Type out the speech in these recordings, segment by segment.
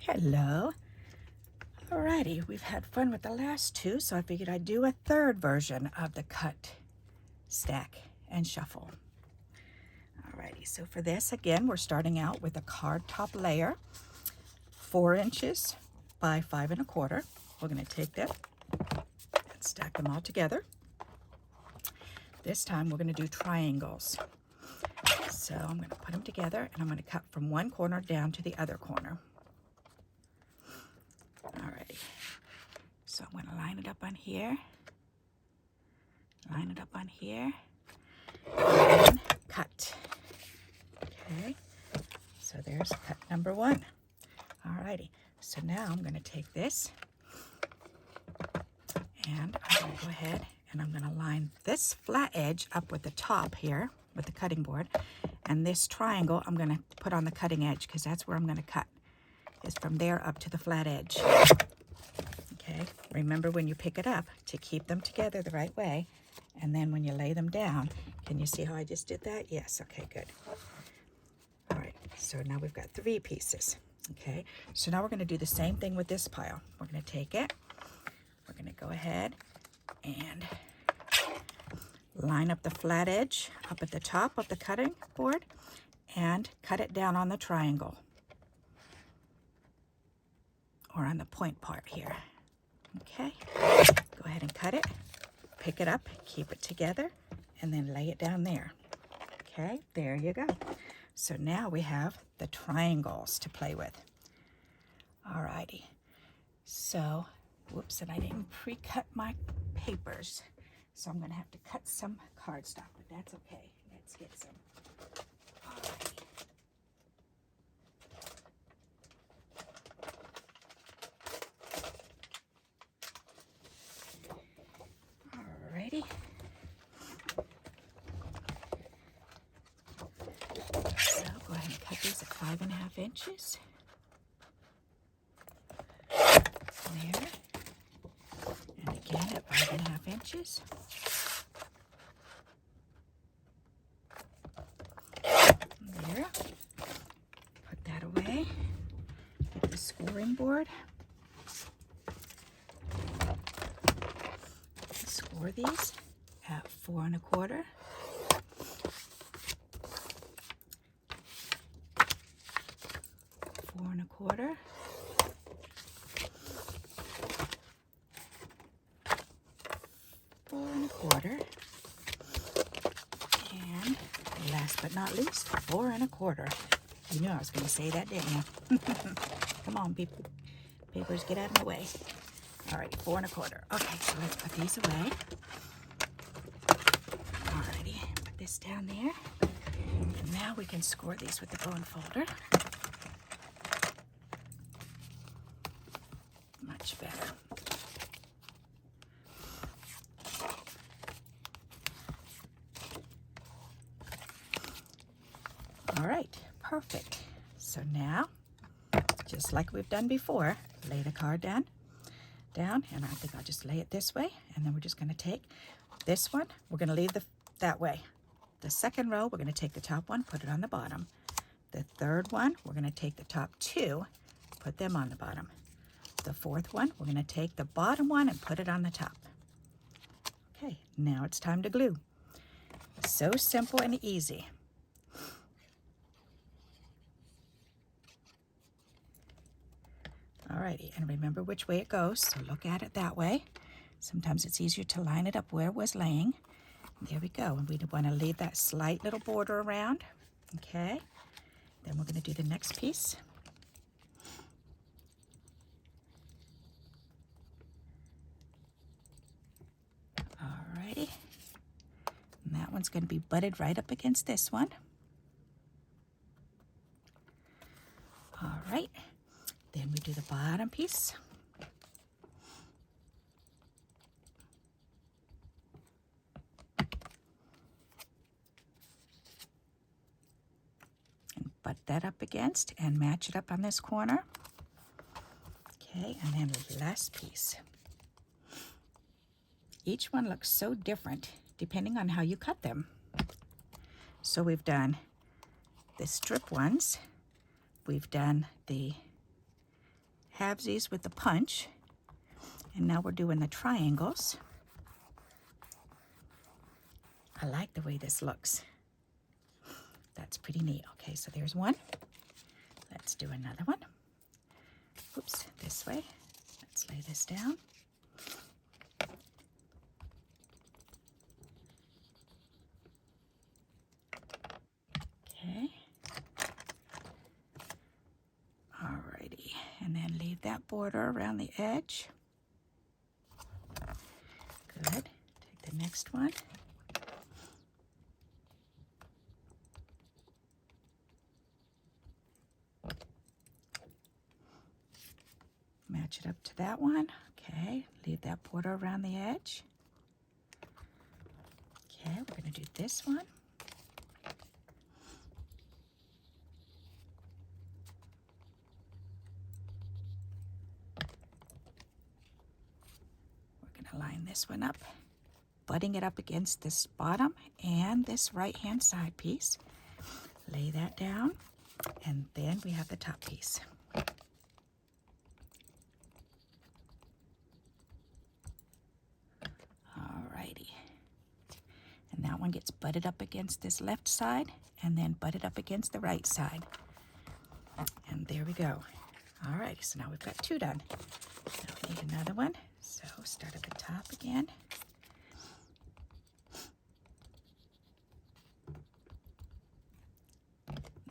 Hello. Alrighty, we've had fun with the last two, so I figured I'd do a third version of the cut, stack, and shuffle. Alrighty, so for this, again, we're starting out with a card top layer, 4 inches by 5 1/4. We're going to take them and stack them all together. This time we're going to do triangles. So I'm going to put them together and I'm going to cut from one corner down to the other corner. Alrighty, so I'm going to line it up on here, line it up on here, and cut. Okay, so there's cut number 1. Alrighty, so now I'm going to take this and I'm going to go ahead and I'm going to line this flat edge up with the top here with the cutting board, and this triangle I'm going to put on the cutting edge because that's where I'm going to cut, is from there up to the flat edge. Okay, remember when you pick it up to keep them together the right way, and then when you lay them down, can you see how I just did that? Yes, okay, good. All right, so now we've got 3 pieces. Okay, so now we're going to do the same thing with this pile. We're going to take it, we're going to go ahead and line up the flat edge up at the top of the cutting board and cut it down on the triangle, or on the point part here. Okay, go ahead and cut it, pick it up, keep it together, and then lay it down there. Okay, there you go. So now we have the triangles to play with. Alrighty, so, whoops, and I didn't pre-cut my papers, so I'm gonna have to cut some cardstock, but that's okay. Let's get some. Alrighty. So go ahead and cut these at 5 1/2 inches. There. And again at 5 1/2 inches. There. Put that away. Get the scoring board. Score these at 4 1/4. 4 1/4. 4 1/4. And last but not least, 4 1/4. You knew I was going to say that, didn't you? Come on, people. Papers, get out of my way. All right, 4 1/4. Okay, so let's put these away. Alrighty, put this down there. And now we can score these with the bone folder. Much better. All right, perfect. So now, just like we've done before, lay the card down, and I think I'll just lay it this way, and then we're just going to take this one, we're going to leave that way. The second row, we're going to take the top one, put it on the bottom. The third one, we're going to take the top 2, put them on the bottom. The fourth one, we're going to take the bottom one and put it on the top. Okay, now it's time to glue. So simple and easy. Alrighty, and remember which way it goes, so look at it that way. Sometimes it's easier to line it up where it was laying. There we go, and we want to leave that slight little border around. Okay, then we're going to do the next piece. Alrighty, and that one's going to be butted right up against this one. Alright, then we do the bottom piece. And butt that up against and match it up on this corner. Okay, and then the last piece. Each one looks so different depending on how you cut them. So we've done the strip ones, we've done the halvesies with the punch. And now we're doing the triangles. I like the way this looks. That's pretty neat. Okay, so there's one. Let's do another one. Oops, this way. Let's lay this down. Okay. Alrighty, and then leave that border around the edge. Good. Take the next one. Match it up to that one. Okay, leave that border around the edge. Okay, we're going to do this one. We're going to line this one up, butting it up against this bottom and this right-hand side piece. Lay that down, and then we have the top piece. Alrighty. And that one gets butted up against this left side and then butted up against the right side. And there we go. Alrighty, so now we've got two done. Now we need another one. So start at the top again.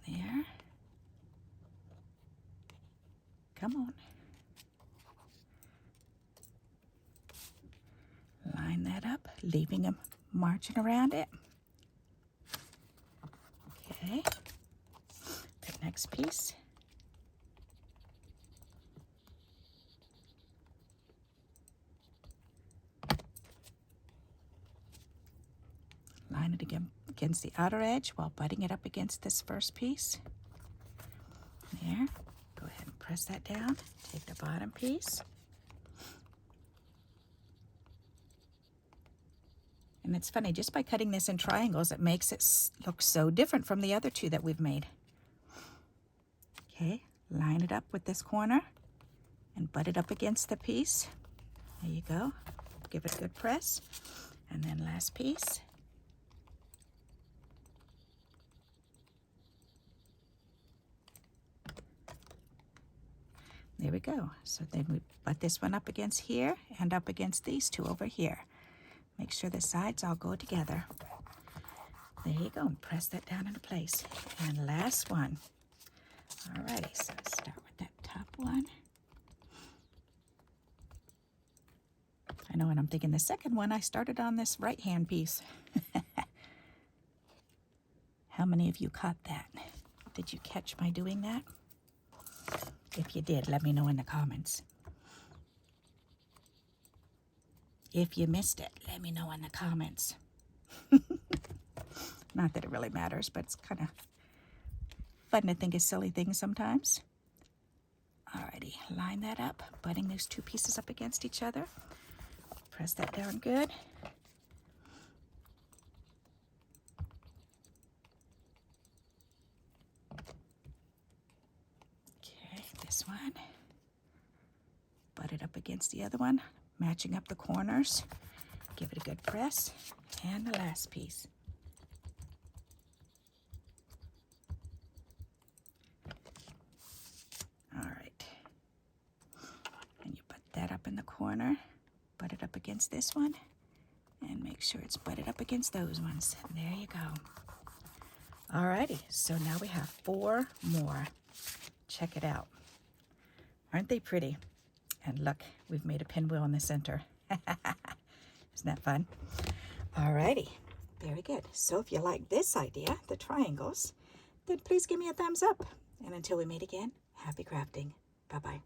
There. Come on. Line that up, leaving them marching around it. Okay. The next piece. Line it again against the outer edge while butting it up against this first piece. There. Go ahead and press that down. Take the bottom piece. And it's funny, just by cutting this in triangles, it makes it look so different from the other two that we've made. Okay, line it up with this corner and butt it up against the piece. There you go. Give it a good press. And then last piece. There we go. So then we butt this one up against here and up against these two over here. Make sure the sides all go together. There you go, and press that down into place. And last one. Alrighty, so let's start with that top one. I know, and I'm thinking the second one, I started on this right-hand piece. How many of you caught that? Did you catch my doing that? If you did, let me know in the comments. If you missed it, let me know in the comments. Not that it really matters, but it's kind of fun to think of silly things sometimes. Alrighty, line that up, butting those two pieces up against each other. Press that down good. Okay, this one. Butt it up against the other one, matching up the corners. Give it a good press. And the last piece. All right. And you butt that up in the corner, butt it up against this one, and make sure it's butted up against those ones. There you go. All righty, so now we have 4 more. Check it out. Aren't they pretty? And look, we've made a pinwheel in the center. Isn't that fun? Alrighty, very good. So if you like this idea, the triangles, then please give me a thumbs up. And until we meet again, happy crafting. Bye-bye.